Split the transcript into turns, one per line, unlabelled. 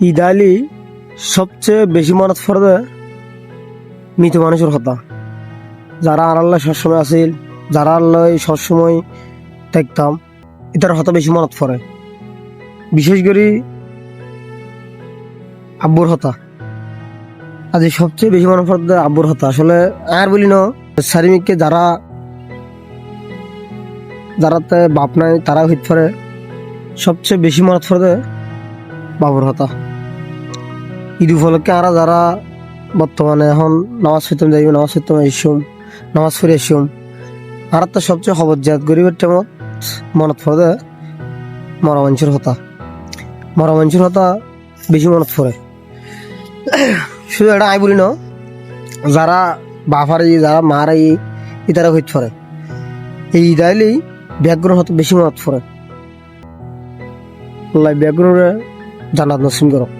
ঈদ আইলি সবচেয়ে বেশি মনত পড়ে মৃত মানুষের কথা, যারা আল্লাহ সবসময় আছিল, যারা আল্লাহ সবসময় দেখতাম, এটার হতা বেশি মনত পড়ে। বিশেষ করে আব্বুর হতা আজ সবচেয়ে বেশি মনে পড়ে আব্বুর হতা। আসলে আর বলি না, সারিমিককে যারা যারাতে বাপ নাই তারা হইতে পারে সবচেয়ে বেশি মনত পড়ে বাবুর হতা। ঈদ উপলক্ষে আর যারা বর্তমানে এখন নামাজ পড়তে যাইব, নামাজ পড়তে এসুম, নামাজ পড়ে এসুম, আর তো সবচেয়ে খবর জাত গরিবের টাইমত মনত পড়ে মরা মানুষের হতা। মরা মানুষের হতা বেশি মনত পড়ে। শুধু এটা আই বলি না, যারা বাপারি যারা মারাই ইতারা হইতে পারে এই ঈদ আইলেই ব্যাকগ্রহ হতে বেশি মনত পড়ে। আল্লাহ ব্যাকগ্রহে জান্নাত নসিব করুক।